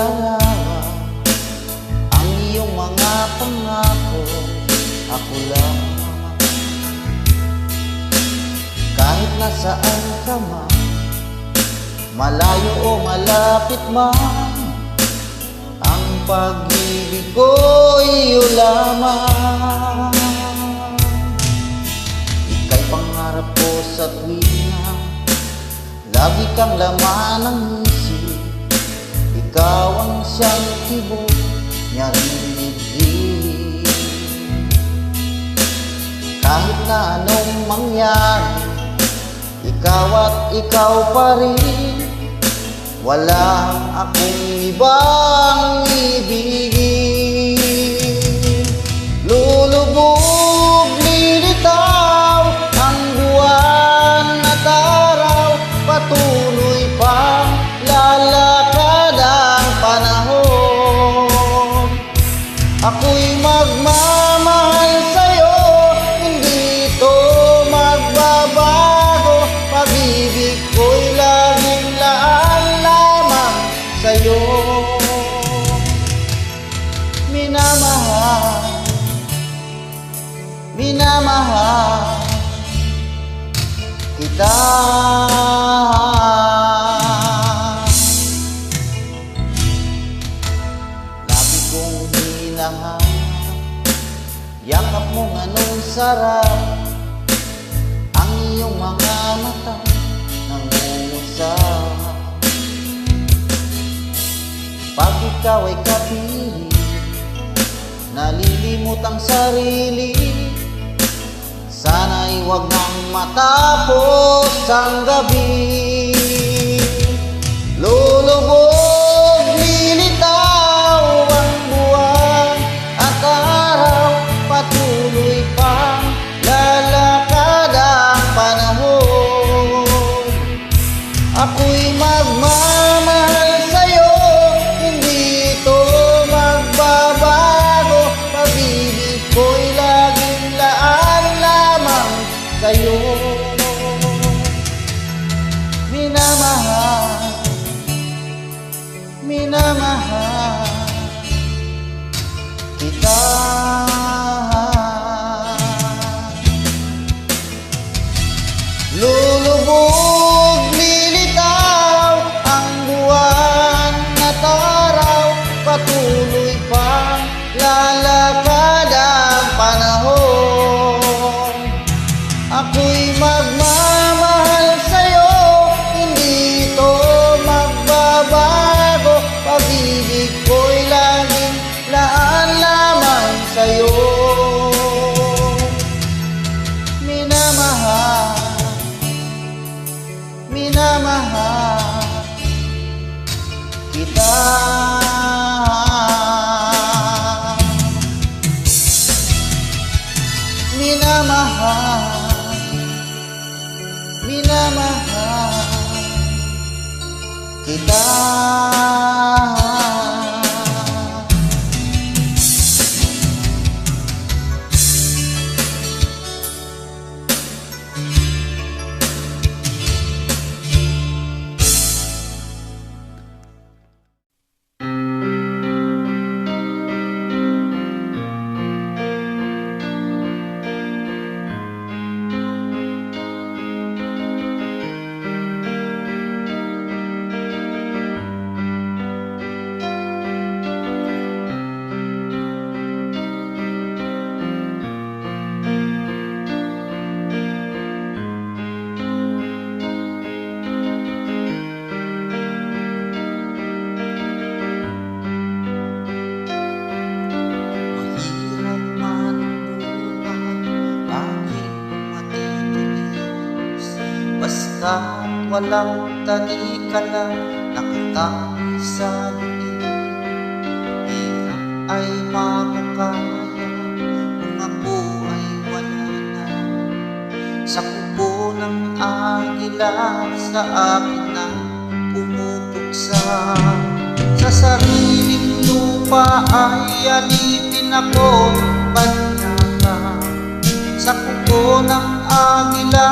dalawa, ang iyong mga pangako, ako lang. Kahit nasaan ka man, malayo o malapit man, ang pag-ibig ko iyo lamang. Ika'y pangarap ko sa tuwina, lagi kang laman ng isip. Ikaw ang siyang tibok niya rin. Kahit na anong mangyari, ikaw at ikaw pa rin. Wala akong ibang ibigin. Lulubog, lilitaw ang buwan at araw, patuloy pang lalakad ang panahon. Ako'y magmamahal sa'yo, hindi ito magbabago. Pag-ibig ko'y laging laan lamang sa'yo. Minamahal, minamahal kita. Lagi kong hinahanap, yakap mong anong sarap, ang iyong mga mata nangungusap. Pag ikaw ay kapiling, nalilimot ang sarili. Sana'y huwag nang matapos ang gabi. Lulubog, lilitaw ang buwan at araw, patuloy pang lalakad ang panahon. Ako'y magmamahal sa'yo, hindi ito magbabago. Pag-ibig ko'y laging laan lamang sa'yo. Minamahal, minamahal kita. Lulubog, lilitaw ang buwan at araw, patuloy pang lalakad ang panahon. Ako'y magmamahal sa'yo, hindi ito magbabago. Pag-ibig ko'y laging laan lamang sa'yo. Minamahal, minamahal kita. Minamahal, minamahal kita. Basta't walang tanikala, nakatangi sa lubi. Hirap ay makakaya kung ako ay wala na. Sa kubo ng agila sa akin na pumupuksa. Sa sariling lupa ay alipin ako ng banyaka. Sa kubo ng agila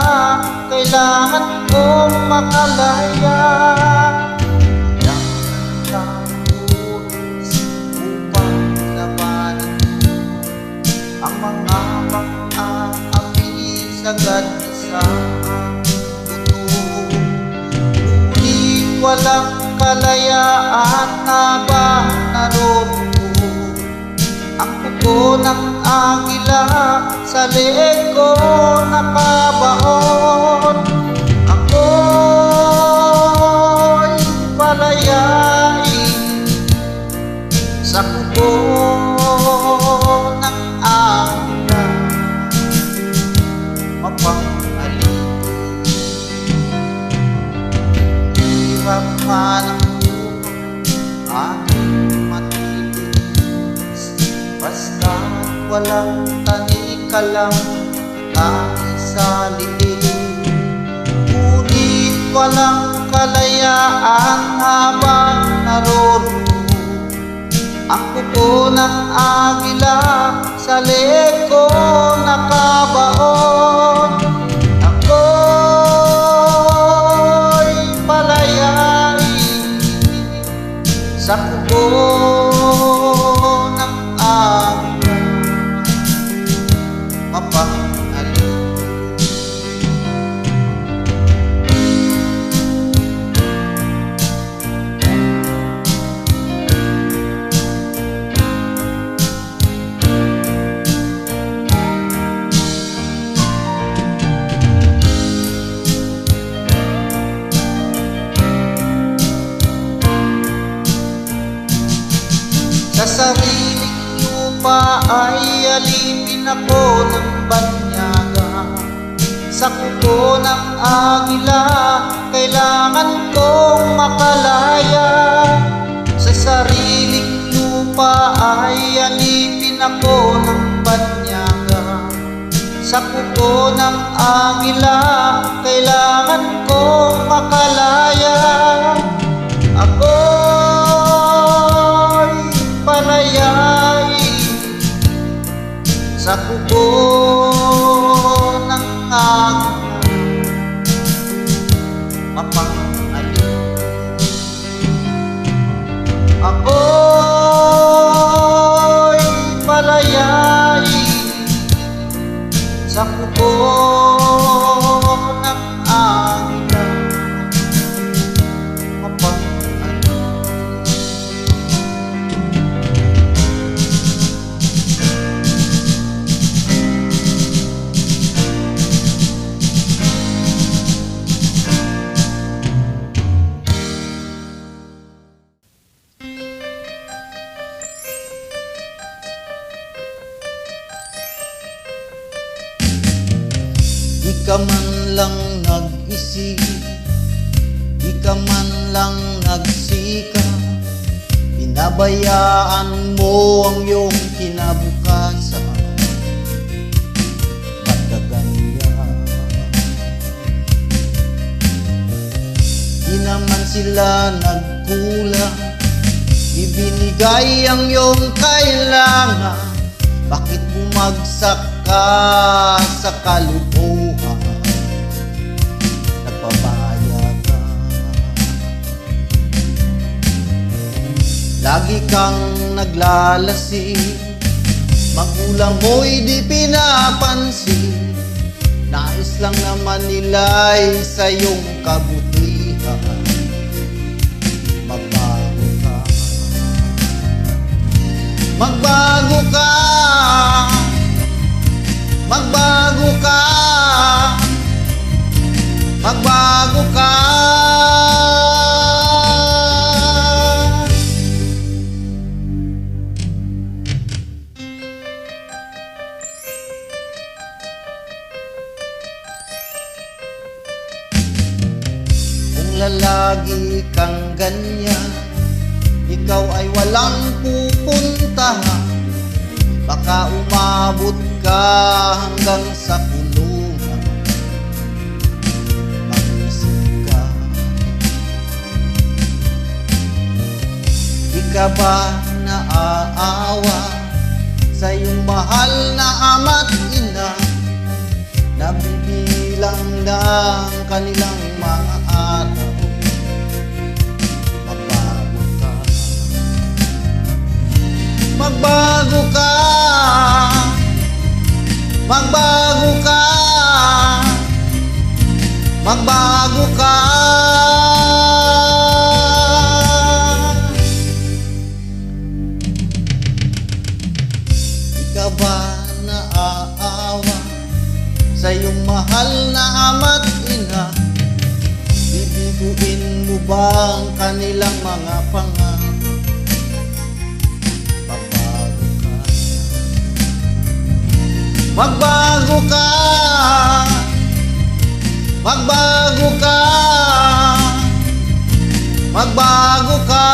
kailangan kong makalaya. Yan ang sagad sa buto. Ngunit walang kalayaan habang naroon ang pugo ng agila sa leeg ko nakabaon. Ako'y palayain sa pugo ng agila, mapang-alin. Hirap man ang buhay, aking matitiis, basta walang tanika lang kahit sa liig. Ngunit walang kalayaan habang naroon ang pugo ng agila sa leeg ko nakabaon. Ako'y palayain sa pugo ng agila, mapang-alin. Sa sariling lupa ay alipin ako ng banyaga. Sa kuko ng agila, kailangan kong makalaya. Sa sariling lupa ay alipin ako ng banyaga. Sa kuko ng agila, kailangan kong makalaya. Ako'y palayain sa kuko ng agila, mapang-alin. Ako'y palayain sa kuko ng agila, mapang-alin. Di ka man lang nag-isip, di ka man lang nagsika, pinabayaan mo ang iyong kinabukasan. Ba't ka ganyan? Di naman sila nagkulang, ibinigay ang iyong kailangan. Bakit bumagsak ka sa kalukuhan? Nagpapaya ka, lagi kang naglalasing, magulang mo'y di pinapansin. Nais lang naman nila'y sa iyong kabutihan. Magbago ka, magbago ka, magbago ka, magbago ka. Kung lalagi kang ganyan, ikaw ay walang pupuntahan. Baka umabot ka hanggang sa kulungan. Mag-isip ka, di ka ba naaawa sa iyong mahal na ama't ina? Nabibilang ng kanilang mga araw. Magbago ka, magbago ka, magbago ka. Di ka ba naaawa sa iyong mahal na ama't ina? Bibiguin mo ba ang kanilang mga pangako? Magbago ka, magbago ka, magbago ka.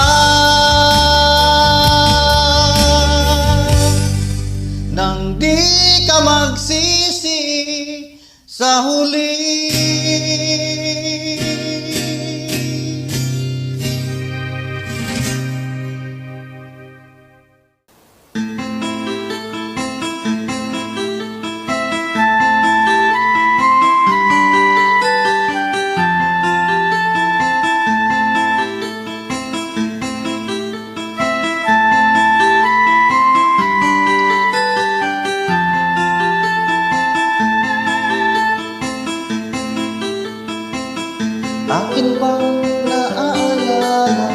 Nang di ka magsisi sa huli. Akin bang naaalala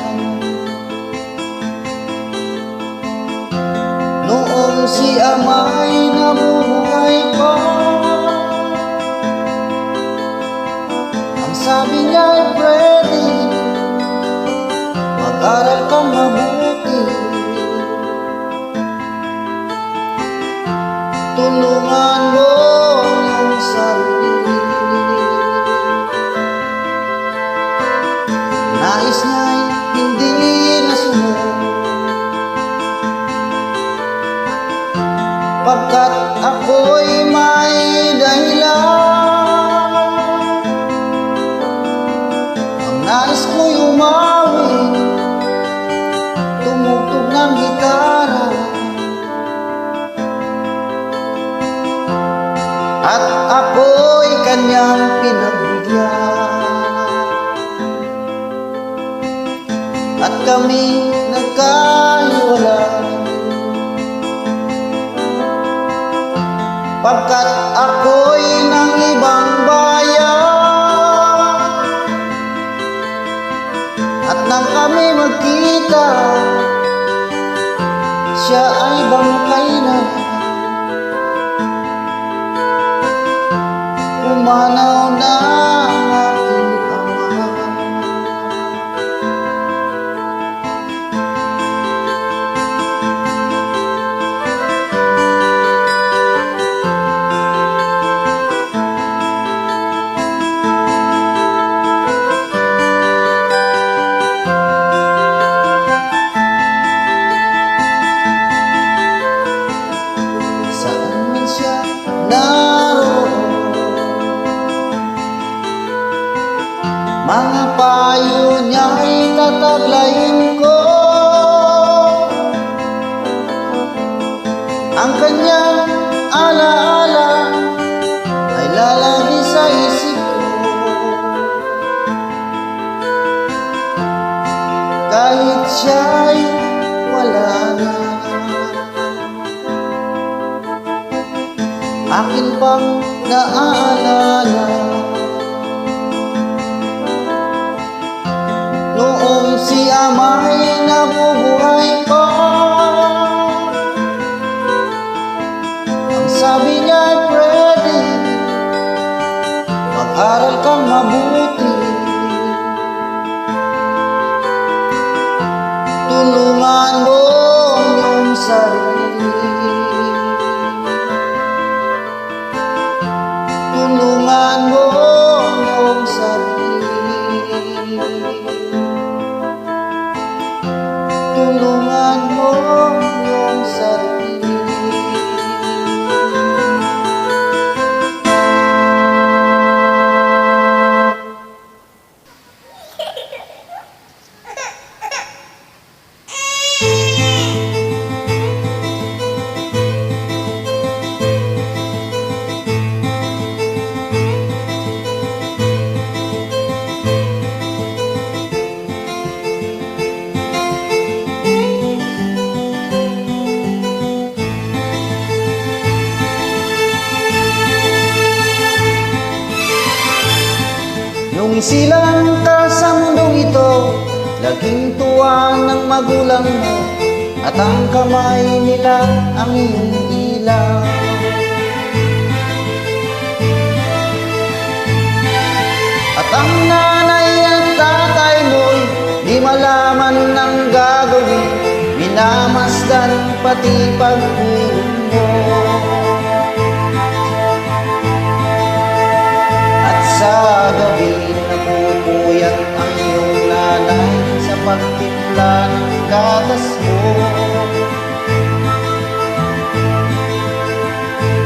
noong si ama'y nabubuhay pa? Ang sabi niya'y Freddy, mag-aral kang mabuti, tulungan mo yung sarili. Nais niya'y hindi nasunod, pagkat ako'y may dahilan. Ang nais ko'y umawi, tumugtog ng gitara, at ako'y kanyang pinagbigyan. At kami nagkahiwalay, pagkat ako'y ng ibang bayan. At nang kami magkita, siya ay bangkay na. Pumanaw na ang aking ama. Mga payo niya'y tataglayin ko, ang kanyang alaala ay lalagi sa isip ko. Kahit siya'y wala na, akin pang naaalala noong si ama'y nabubuhay pa. Ang sabi niya'y Freddy, mag-aral kang mabuti, tulungan mo ang iyong sarili, tulungan mo ang iyong sarili, tulungan mo yung sarili. silang ka sa mundong ito, laging tuwa ng magulang mo, at ang kamay nila ang iyong ilaw. At ang nanay at tatay mo'y di malaman ng gagawin, minamasdan pati pagpulong mo. At sa gabi napupuyat ang iyong nanay sa pagtimpla ng gatas mo.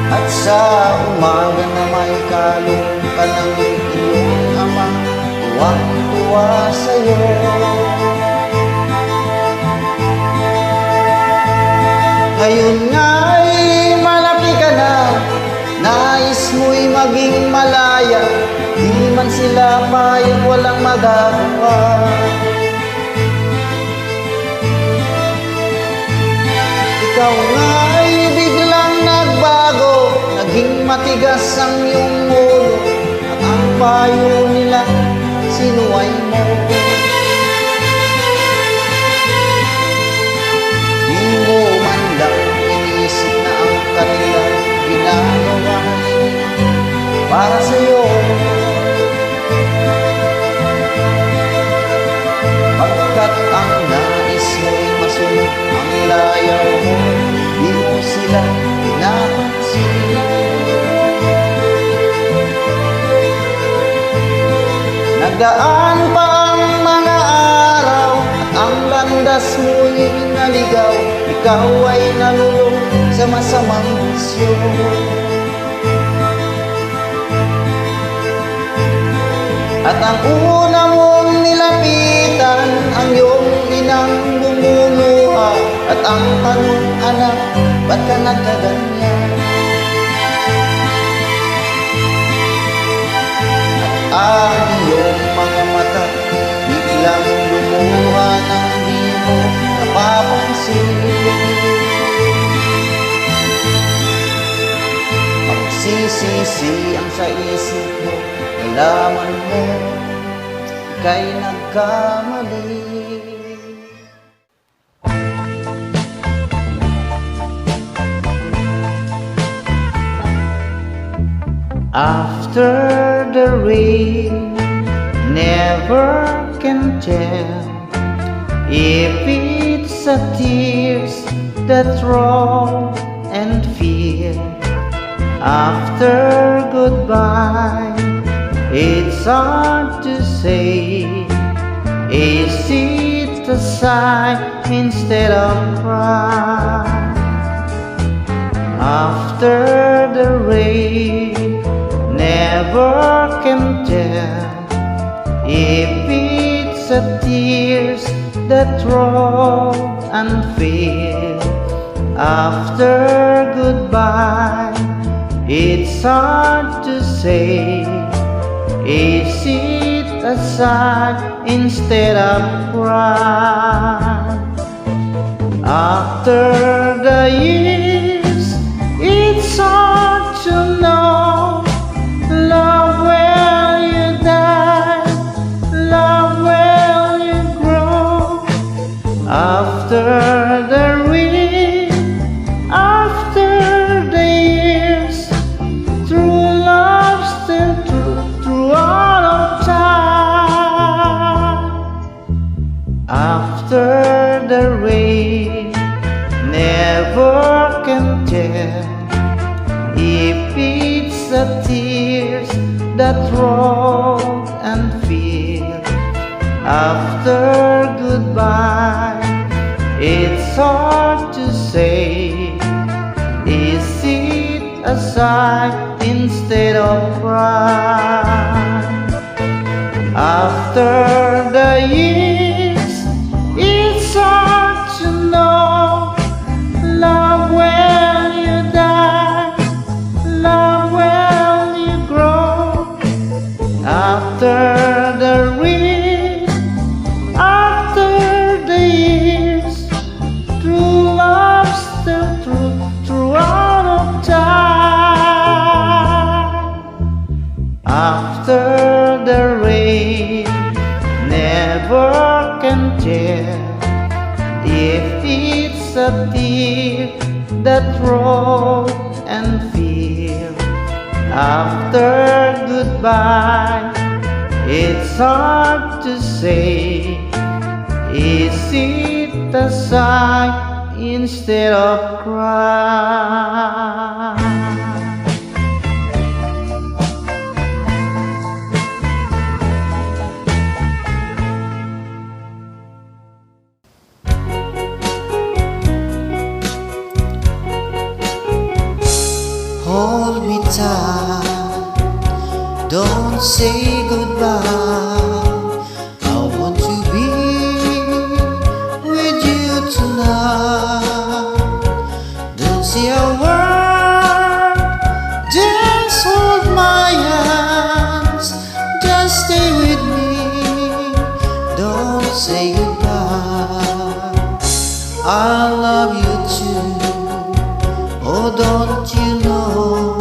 At sa umaga na may kalong ka ng iyong ama, tuwang-tuwa sa'yo. Ngayon nga'y malaki ka na, nais mo'y maging malaya, di man sila payag walang magagawa. Ikaw nga'y biglang nagbago, naging matigas ang iyong ulo, at ang payo nila sinuway mo. Di mo man lang inisip na ang kanilang ginagawa para sa'yo. Pagkat ang nais mo'y masunod ang layaw mo, di mo sila pinapansin. Nagdaan pa ang mga araw, at ang landas mo'y naligaw, ikaw ay nalulong sa masamang bisyo. At ang una mong nilapitan, ang iyong inang lumuluha, at ang tanong, anak, ba't ka nagkaganyan? At ang iyong mga mata biglang lumuha nang di mo napapansin. Magsisisi ang sa isip mo, nalaman mo ika'y nagkamali. After the rain, never can tell if it's a tears that roll and feel. After goodbye, it's hard to say, is it a sigh instead of cry? After the rain, never can tell if it's a tears that roll and feel. After goodbye, it's hard to say, is it a sigh instead of cry? After the years, it's hard to know, love will you die, love will you grow. After the rain, after the years, true love still true through all of time. After the rain, never can tell if it's a tears that roll and feel. After goodbye, it's hard to say, is it a sigh instead of cry? After the years, it's hard to know, love will you die, love will you grow. After the rain, after the years, true love still true throughout of time. After the rain, share. If it's a tear that roll and feel after goodbye, it's hard to say. Is it a sigh instead of cry? Hold me tight, don't say goodbye. I want to be with you tonight. Don't say a word, just hold my hands. Just stay with me, don't say goodbye. I love you too. Oh, don't you know,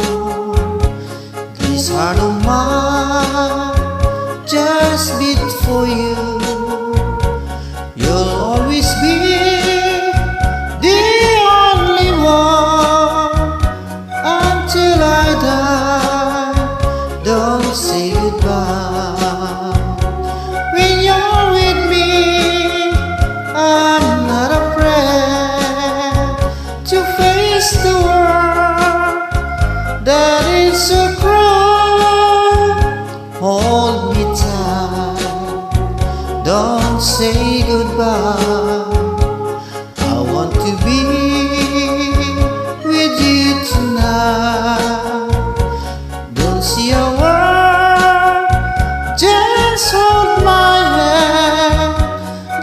this heart of mine just beat for you. You'll always be the only one until I die. Don't say goodbye. When you're with me, I'm not afraid to face the world that is so cruel. Hold me tight, don't say goodbye. I want to be with you tonight. Don't say a word, just hold my hand.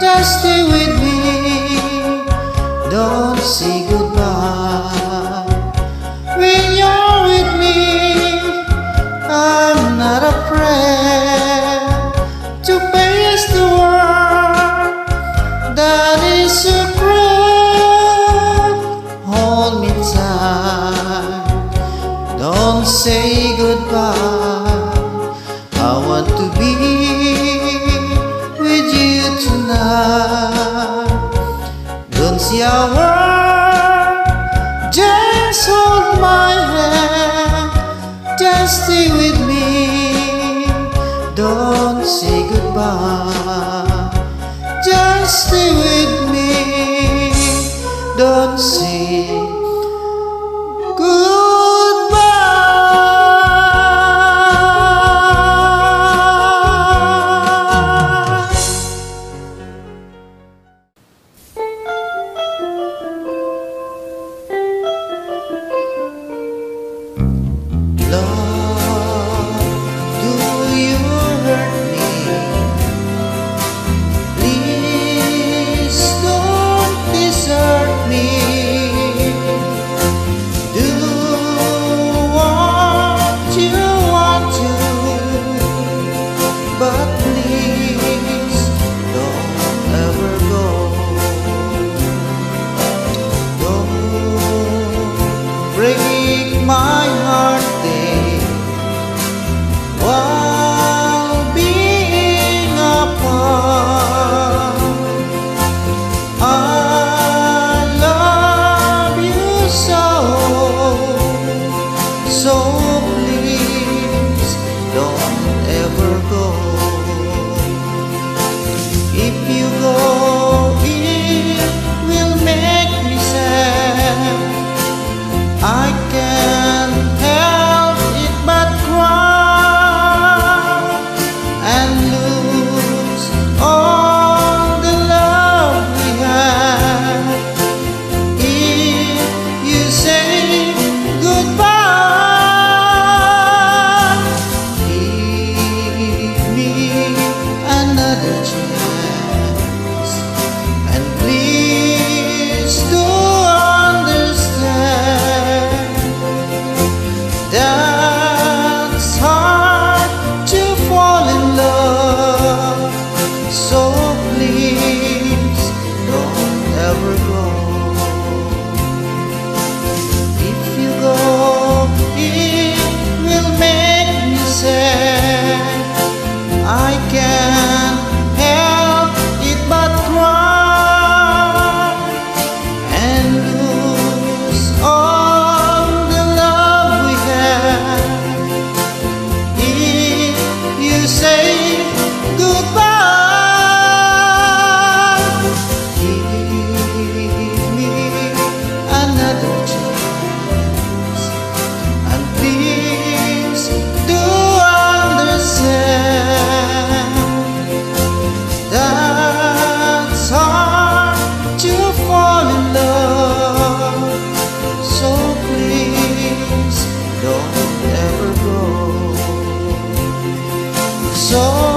Just stay with me, don't say goodbye. When you're with me, I'm not afraid to face the world that is so cruel. Hold me tight, don't say goodbye. I want to be with you tonight. Don't say a word, just hold my hand. Just stay with me, don't say goodbye. Just stay with me, don't say goodbye. Love, do you hurt me? Please don't desert me. Do what you want to, but please don't ever go. Don't break my heart while being apart. I love you so, so please don't ever go. If you go, it will make me sad. I can't help it but cry and lose all the love we had. If you say goodbye, give me another chance, and please do understand that's hard to fall in love. So please don't ever go. If you go, it will make me sad. I can't help it but cry So